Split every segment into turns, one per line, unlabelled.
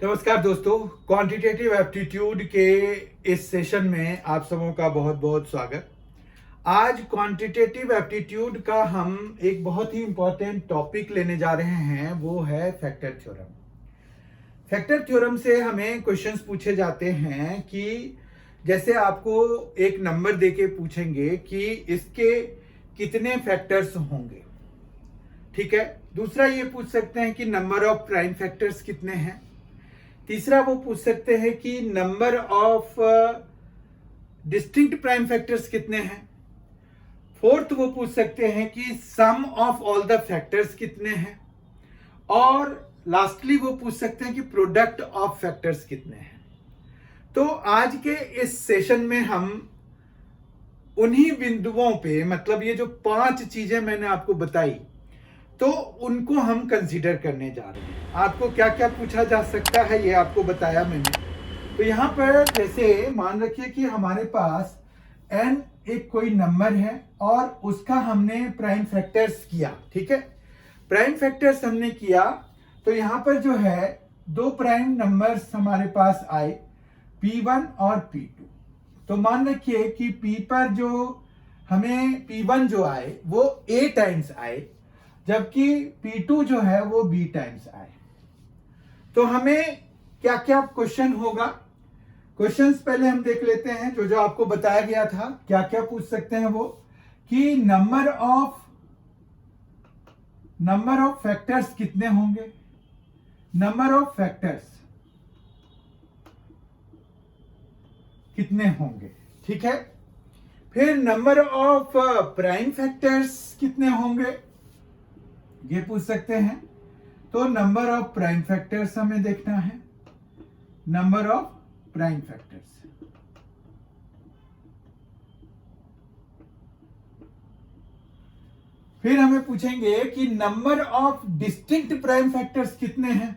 नमस्कार दोस्तों, quantitative aptitude के इस सेशन में आप सबों का बहुत बहुत स्वागत। आज क्वांटिटेटिव एप्टीट्यूड का हम एक बहुत ही इंपॉर्टेंट टॉपिक लेने जा रहे हैं, वो है फैक्टर थ्योरम। फैक्टर थ्योरम से हमें क्वेश्चंस पूछे जाते हैं कि जैसे आपको एक नंबर देके पूछेंगे कि इसके कितने फैक्टर्स होंगे, ठीक है। दूसरा ये पूछ सकते हैं कि नंबर ऑफ प्राइम फैक्टर्स कितने हैं। तीसरा वो पूछ सकते हैं कि number of distinct prime factors कितने हैं। फोर्थ वो पूछ सकते हैं कि सम ऑफ ऑल द फैक्टर्स कितने हैं। और लास्टली वो पूछ सकते हैं कि प्रोडक्ट ऑफ फैक्टर्स कितने हैं। तो आज के इस सेशन में हम उन्हीं बिंदुओं पे, मतलब ये जो 5 चीजें मैंने आपको बताई, तो उनको हम कंसीडर करने जा रहे हैं। आपको क्या क्या पूछा जा सकता है ये आपको बताया मैंने। तो यहाँ पर जैसे मान रखिए कि हमारे पास n एक कोई नंबर है और उसका हमने प्राइम फैक्टर्स किया, ठीक है। प्राइम फैक्टर्स हमने किया तो यहाँ पर जो है दो प्राइम नंबर्स हमारे पास आए, P1 और P2। तो मान रखिए कि P पर जो हमें P1 जो आए वो A टाइम्स आए, जबकि P2 जो है वो B टाइम्स आए। तो हमें क्या क्या क्वेश्चन होगा, क्वेश्चंस पहले हम देख लेते हैं। जो जो आपको बताया गया था, क्या क्या पूछ सकते हैं वो कि नंबर ऑफ फैक्टर्स कितने होंगे, नंबर ऑफ फैक्टर्स कितने होंगे, ठीक है। फिर नंबर ऑफ प्राइम फैक्टर्स कितने होंगे, ये पूछ सकते हैं। तो नंबर ऑफ प्राइम फैक्टर्स हमें देखना है, नंबर ऑफ प्राइम फैक्टर्स। फिर हमें पूछेंगे कि number of distinct prime factors कितने हैं,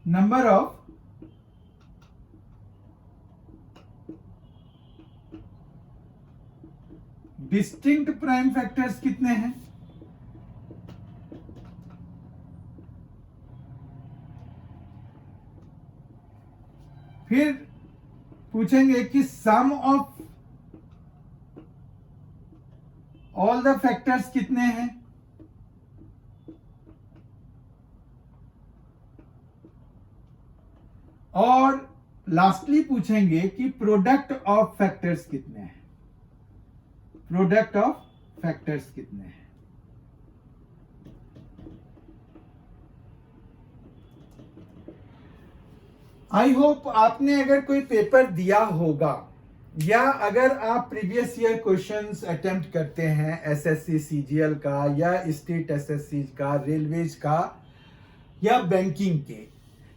number of distinct prime factors कितने हैं। फिर पूछेंगे कि सम ऑफ ऑल द फैक्टर्स कितने हैं। और लास्टली पूछेंगे कि प्रोडक्ट ऑफ फैक्टर्स कितने हैं, प्रोडक्ट ऑफ फैक्टर्स कितने हैं। आई होप आपने अगर कोई पेपर दिया होगा या अगर आप प्रीवियस ईयर क्वेश्चंस अटेम्प्ट करते हैं एसएससी सीजीएल का या स्टेट एसएससी का, रेलवेज का या बैंकिंग के,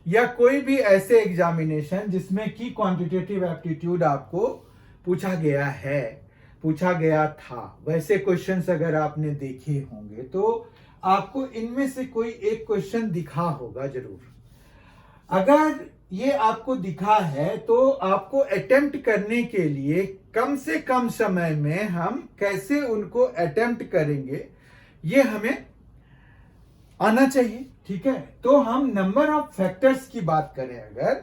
या कोई भी ऐसे एग्जामिनेशन जिसमें कि क्वांटिटेटिव एप्टीट्यूड आपको पूछा गया था, वैसे क्वेश्चंस अगर आपने देखे होंगे तो आपको इनमें से कोई एक क्वेश्चन दिखा होगा जरूर। अगर ये आपको दिखा है तो आपको अटेम्प्ट करने के लिए कम से कम समय में हम कैसे उनको अटेम्प्ट करेंगे ये हमें आना चाहिए, ठीक है। तो हम नंबर ऑफ फैक्टर्स की बात करें अगर,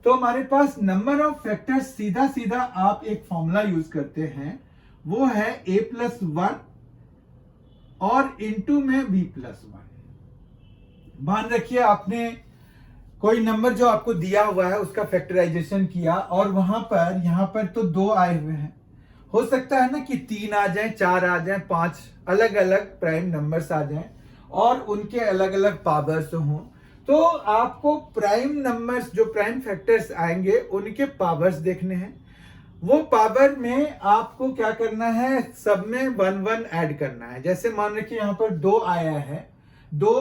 तो हमारे पास नंबर ऑफ फैक्टर्स सीधा सीधा आप एक फॉर्मूला यूज करते हैं, वो है a+1 और इनटू में b+1। मान रखिए आपने कोई नंबर जो आपको दिया हुआ है उसका फैक्टराइजेशन किया और वहां पर यहां पर तो 2 आए हुए हैं, हो सकता है ना कि 3 आ जाएं, 4 आ जाएं, 5 अलग अलग प्राइम नंबर्स आ जाएं और उनके अलग अलग पावर्स हों। तो आपको प्राइम नंबर्स जो प्राइम फैक्टर्स आएंगे उनके पावर्स देखने हैं। वो पावर में आपको क्या करना है, सब में 1 1 ऐड करना है। जैसे मान रखिए यहां पर 2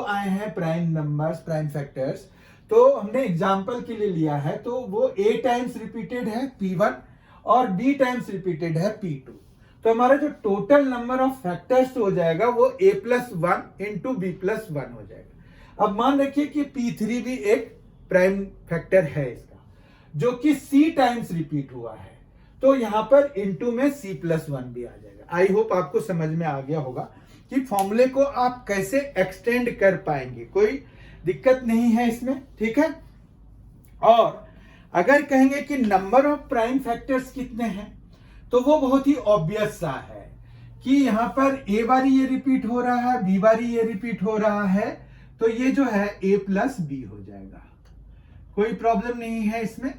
आए हैं प्राइम नंबर्स, प्राइम फैक्टर्स। तो हमने एग्जाम्पल के लिए लिया है, तो वो A टाइम्स रिपीटेड है P1 और B टाइम्स रिपीटेड है P2। तो हमारा जो टोटल नंबर ऑफ फैक्टर्स हो जाएगा वो A+1 इंटू B+1 हो जाएगा। अब मान रखिए कि P3 भी एक प्राइम फैक्टर है इसका, जो कि C टाइम्स रिपीट हुआ है, तो यहां पर इंटू में C+1 भी आ जाएगा। आई होप आपको समझ में आ गया होगा कि फॉर्मूले को आप कैसे एक्सटेंड कर पाएंगे, कोई दिक्कत नहीं है इसमें, ठीक है। और अगर कहेंगे कि नंबर ऑफ प्राइम फैक्टर्स कितने हैं, तो वो बहुत ही ऑब्वियस सा है कि यहां पर ए बारी ये रिपीट हो रहा है, बी बारी ये रिपीट हो रहा है, तो ये जो है ए प्लस बी हो जाएगा, कोई प्रॉब्लम नहीं है इसमें।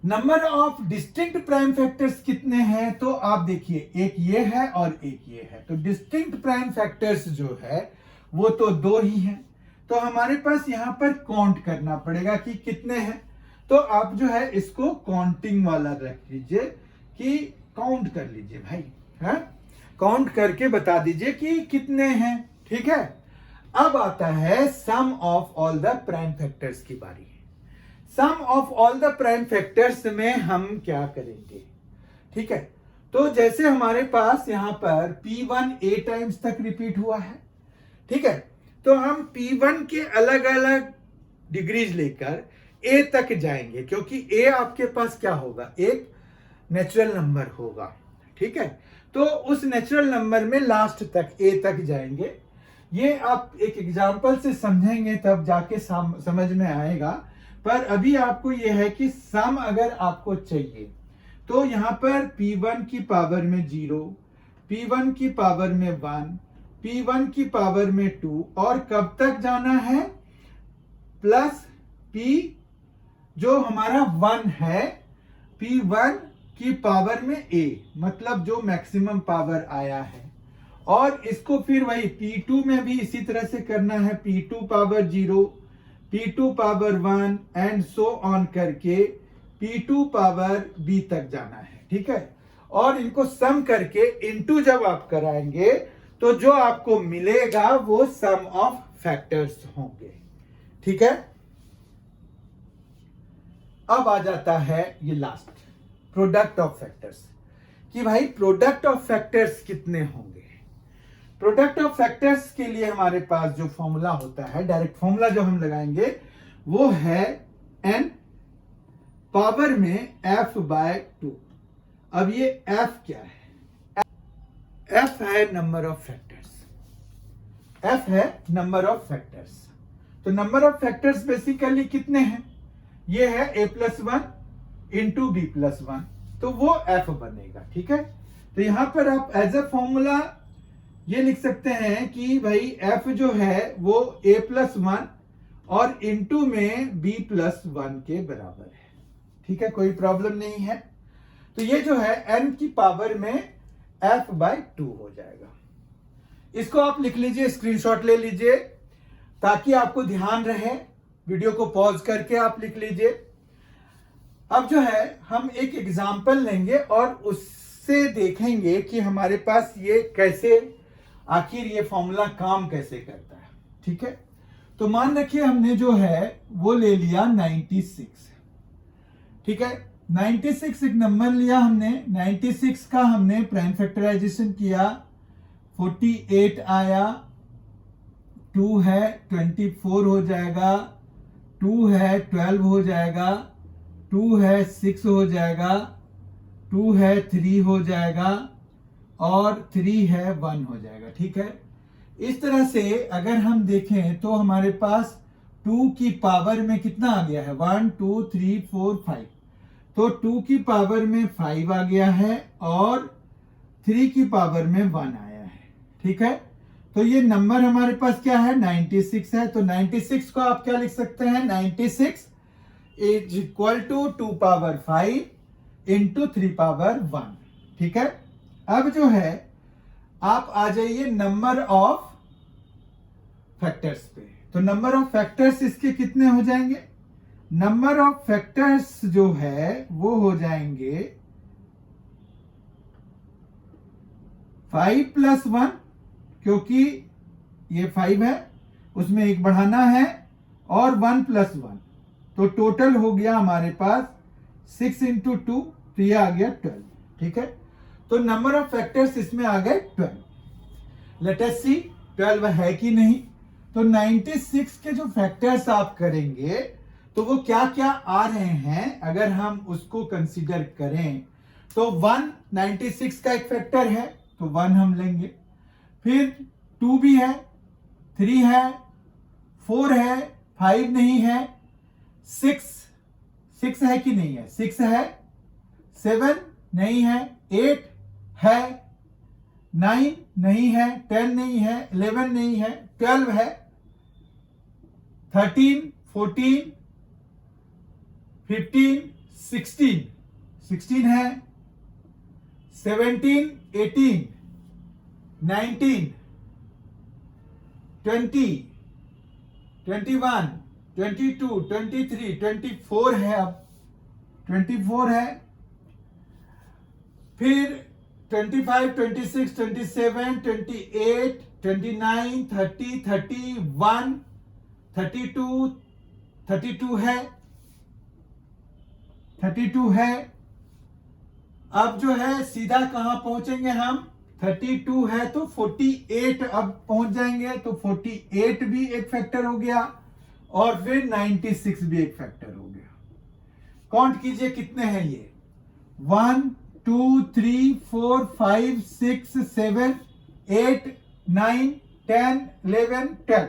Number of distinct prime factors कितने हैं, तो आप देखिए एक ये है और एक ये है, तो डिस्टिंक्ट प्राइम फैक्टर्स जो है वो तो 2 ही हैं, तो हमारे पास यहां पर काउंट करना पड़ेगा कि कितने हैं। तो आप जो है इसको काउंटिंग वाला रख लीजिए कि काउंट कर लीजिए भाई, है काउंट करके बता दीजिए कि कितने हैं, ठीक है। अब आता है sum of all the prime factors की बारी। Sum of all the prime factors में हम क्या करेंगे, ठीक है। तो जैसे हमारे पास यहां पर P1 A टाइम्स तक रिपीट हुआ है, ठीक है, तो हम P1 के अलग अलग डिग्रीज लेकर A तक जाएंगे, क्योंकि A आपके पास क्या होगा, एक नेचुरल नंबर होगा, ठीक है। तो उस नेचुरल नंबर में लास्ट तक A तक जाएंगे। ये आप एक एग्जांपल से समझेंगे तब जाके समझ में आएगा, पर अभी आपको यह है कि सम अगर आपको चाहिए तो यहां पर P1 की पावर में 0, P1 की पावर में 1, P1 की पावर में 2, और कब तक जाना है, प्लस P जो हमारा 1 है, P1 की पावर में A, मतलब जो मैक्सिमम पावर आया है, और इसको फिर वही P2 में भी इसी तरह से करना है, P2 power 0, P2 power 1 and so on करके P2 पावर B तक जाना है, ठीक है। और इनको सम करके इनटू जब आप कराएंगे तो जो आपको मिलेगा वो सम ऑफ फैक्टर्स होंगे, ठीक है। अब आ जाता है ये लास्ट, प्रोडक्ट ऑफ फैक्टर्स, कि भाई प्रोडक्ट ऑफ फैक्टर्स कितने होंगे। प्रोडक्ट ऑफ फैक्टर्स के लिए हमारे पास जो फॉर्मूला होता है, डायरेक्ट फॉर्मूला जो हम लगाएंगे वो है n पावर में f बाय 2। अब ये f क्या है, f है नंबर ऑफ फैक्टर्स, f है नंबर ऑफ फैक्टर्स। तो नंबर ऑफ फैक्टर्स बेसिकली कितने हैं, ये है a plus 1 into B plus 1, तो वो f बनेगा, ठीक है। तो यहां पर आप एज ए फॉर्मूला ये लिख सकते हैं कि भाई f जो है वो a प्लस 1 और इंटू में b प्लस 1 के बराबर है, ठीक है, कोई प्रॉब्लम नहीं है। तो ये जो है n की पावर में f बाय 2 हो जाएगा। इसको आप लिख लीजिए, स्क्रीनशॉट ले लीजिए ताकि आपको ध्यान रहे, वीडियो को पॉज करके आप लिख लीजिए। अब जो है हम एक एग्जाम्पल लेंगे और उससे देखेंगे कि हमारे पास ये कैसे, आखिर ये फॉर्मूला काम कैसे करता है, ठीक है। तो मान रखिए हमने जो है वो ले लिया 96, ठीक है। 96 एक नंबर लिया हमने, 96 का हमने प्राइम फैक्टराइजेशन किया, 48 आया, 2 है 24 हो जाएगा, 2 है 12 हो जाएगा, 2 है 6 हो जाएगा, 2 है 3 हो जाएगा, और 3 है 1 हो जाएगा, ठीक है। इस तरह से अगर हम देखें तो हमारे पास 2 की पावर में कितना आ गया है, 1 2 3 4 5, तो 2 की पावर में 5 आ गया है और 3 की पावर में 1 आया है, ठीक है। तो ये नंबर हमारे पास क्या है, 96 है। तो 96 को आप क्या लिख सकते हैं, 96 is equal to 2 power 5 into 3 power 1, ठीक है। अब जो है आप आ जाइए नंबर ऑफ फैक्टर्स पे। तो नंबर ऑफ फैक्टर्स इसके कितने हो जाएंगे, नंबर ऑफ फैक्टर्स जो है वो हो जाएंगे 5 प्लस 1, क्योंकि ये 5 है उसमें एक बढ़ाना है, और 1 प्लस 1, तो टोटल हो गया हमारे पास 6 इंटू 2, तो ये आ गया 12, ठीक है। तो नंबर ऑफ फैक्टर्स इसमें आ गए 12। लेट अस सी 12 है कि नहीं। तो 96 के जो फैक्टर्स आप करेंगे तो वो क्या क्या आ रहे हैं, अगर हम उसको कंसीडर करें तो 1 96 का एक फैक्टर है, तो 1 हम लेंगे, फिर 2 भी है, 3 है, 4 है, 5 नहीं है, 6 है कि नहीं है? 6 है, 7 नहीं है, 8 है, 9 नहीं है, 10 नहीं है, 11 नहीं है, 12 है, 13, 14, 15, 16 है, 17, 18, 19, 20, 21, 22, 23, 24 है, अब 24 है, फिर 25, 26, 27, 28, 29, 30, 31, 32 है, 32 है। अब जो है सीधा कहां पहुंचेंगे हम? 32 है तो 48 अब पहुंच जाएंगे, तो 48 भी एक फैक्टर हो गया और फिर 96 भी एक फैक्टर हो गया। काउंट कीजिए कितने हैं ये? 1, 2, 3, 4, 5, 6, 7, 8, 9, 10, 11, 12।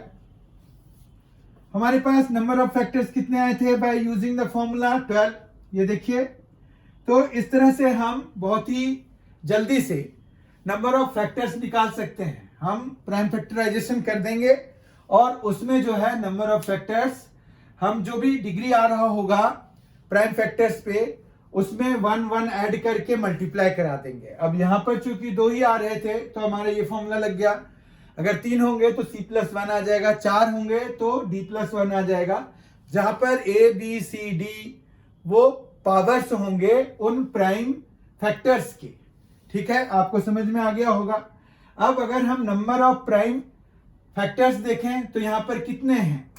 हमारे पास नंबर ऑफ फैक्टर्स कितने आए थे बाय यूजिंग द फॉर्मूला? 12। ये देखिए, तो इस तरह से हम बहुत ही जल्दी से नंबर ऑफ फैक्टर्स निकाल सकते हैं। हम प्राइम फैक्टराइजेशन कर देंगे और उसमें जो है नंबर ऑफ फैक्टर्स, हम जो भी डिग्री आ रहा होगा प्राइम फैक्टर्स पे, उसमें 1 1 ऐड करके मल्टीप्लाई करा देंगे। अब यहां पर चूंकि 2 ही आ रहे थे तो हमारा ये फॉर्मूला लग गया। अगर 3 होंगे तो C+1 आ जाएगा, 4 होंगे तो D+1 आ जाएगा। जहां पर A, B, C, D वो पावर्स होंगे उन प्राइम फैक्टर्स की। ठीक है, आपको समझ में आ गया होगा। अब अगर हम नंबर ऑफ प्राइम फैक्टर्स देखें तो यहां पर कितने हैं?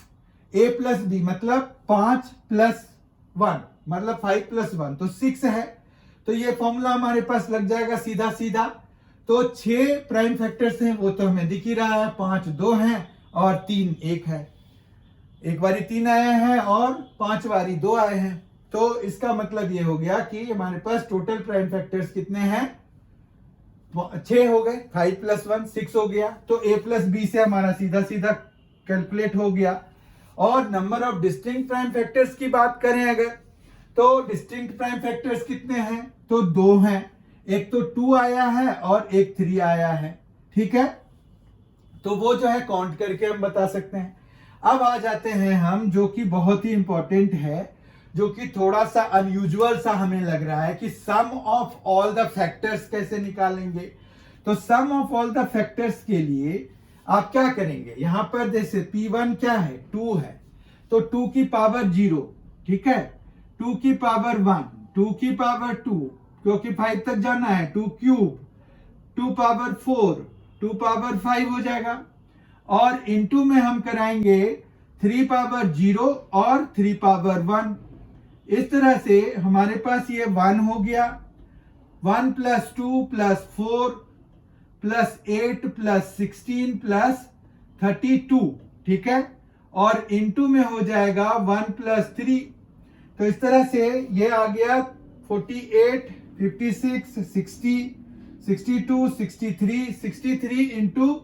A प्लस B मतलब 5 प्लस 1 मतलब 5 प्लस 1 तो 6 है। तो ये फॉर्मूला हमारे पास लग जाएगा सीधा सीधा। तो 6 प्राइम फैक्टर्स हैं, वो तो हमें दिख ही रहा है, 5 2 हैं और 3 1 है। एक बारी 3 आए हैं और 5 बारी 2 आए हैं। तो इसका मतलब ये हो गया कि हमारे पास टोटल प्राइम फैक्टर्स कितने हैं? 6 हो गए, 5 प्लस 1 6 हो गया। तो A प्लस B से हमारा सीधा सीधा कैलकुलेट हो गया। और number of distinct prime factors की बात करें अगर, तो डिस्टिंक्ट प्राइम फैक्टर्स कितने हैं? तो 2 हैं। एक तो 2 आया है और एक 3 आया है। ठीक है, तो वो जो है काउंट करके हम बता सकते हैं। अब आ जाते हैं हम, जो कि बहुत ही इंपॉर्टेंट है, जो कि थोड़ा सा अनयूजुअल सा हमें लग रहा है, कि सम ऑफ ऑल द फैक्टर्स कैसे निकालेंगे। तो सम ऑफ ऑल द फैक्टर्स के लिए आप क्या करेंगे? यहां पर जैसे P1 क्या है? 2 है, तो 2 की पावर 0, ठीक है, 2 की पावर 1, 2 की पावर 2, क्योंकि 5 तक जाना है, 2 क्यूब, 2 पावर 4, 2 पावर 5 हो जाएगा। और इनटू में हम कराएंगे 3 पावर 0 और 3 पावर 1। इस तरह से हमारे पास ये 1 हो गया, 1 plus 2 plus 4 plus 8 plus 16 plus 32, ठीक है, और इनटू में हो जाएगा 1 प्लस 3। तो इस तरह से ये आ गया 48, 56, 60, 62, 63 इंटू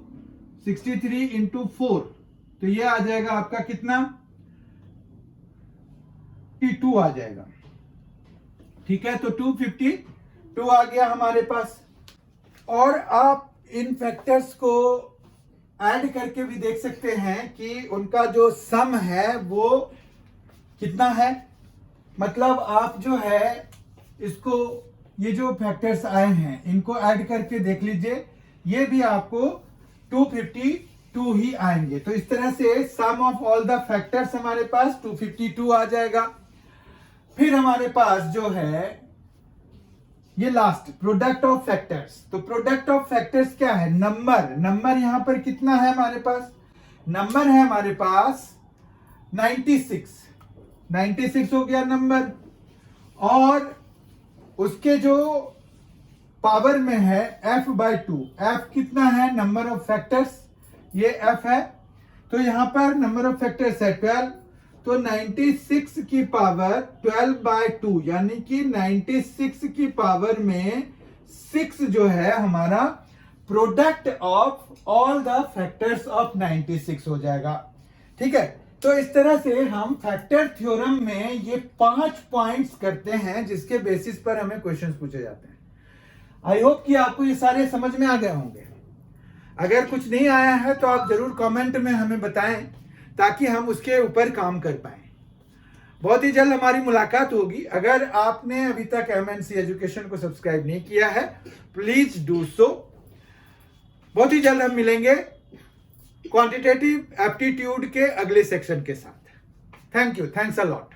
63 इंटू 4, तो ये आ जाएगा आपका कितना? 2 आ जाएगा। ठीक है, तो 252 आ गया हमारे पास। और आप इन फैक्टर्स को ऐड करके भी देख सकते हैं कि उनका जो सम है वो कितना है। मतलब आप जो है इसको, ये जो फैक्टर्स आए हैं इनको ऐड करके देख लीजिए, ये भी आपको 252 ही आएंगे। तो इस तरह से सम ऑफ ऑल द फैक्टर्स हमारे पास 252 आ जाएगा। फिर हमारे पास जो है ये लास्ट प्रोडक्ट ऑफ फैक्टर्स। तो प्रोडक्ट ऑफ फैक्टर्स क्या है? नंबर यहां पर कितना है हमारे पास? नंबर है हमारे पास 96 हो गया नंबर। और उसके जो पावर में है f/2, f कितना है? नंबर ऑफ फैक्टर्स, ये f है। तो यहां पर नंबर ऑफ फैक्टर्स है 12, तो 96 की पावर 12/2 यानी कि 96 की पावर में 6 जो है हमारा product of all the factors of 96 हो जाएगा। ठीक है, तो इस तरह से हम फैक्टर थ्योरम में ये 5 पॉइंट्स करते हैं जिसके बेसिस पर हमें क्वेश्चंस पूछे जाते हैं। आई होप कि आपको ये सारे समझ में आ गए होंगे। अगर कुछ नहीं आया है तो आप जरूर कमेंट में हमें बताएं ताकि हम उसके ऊपर काम कर पाएं। बहुत ही जल्द हमारी मुलाकात होगी। अगर आपने अभी तक MNC एजुकेशन को सब्सक्राइब नहीं किया है, प्लीज डू सो। बहुत ही जल्द हम मिलेंगे क्वांटिटेटिव एप्टीट्यूड के अगले सेक्शन के साथ। Thank you, thanks a lot.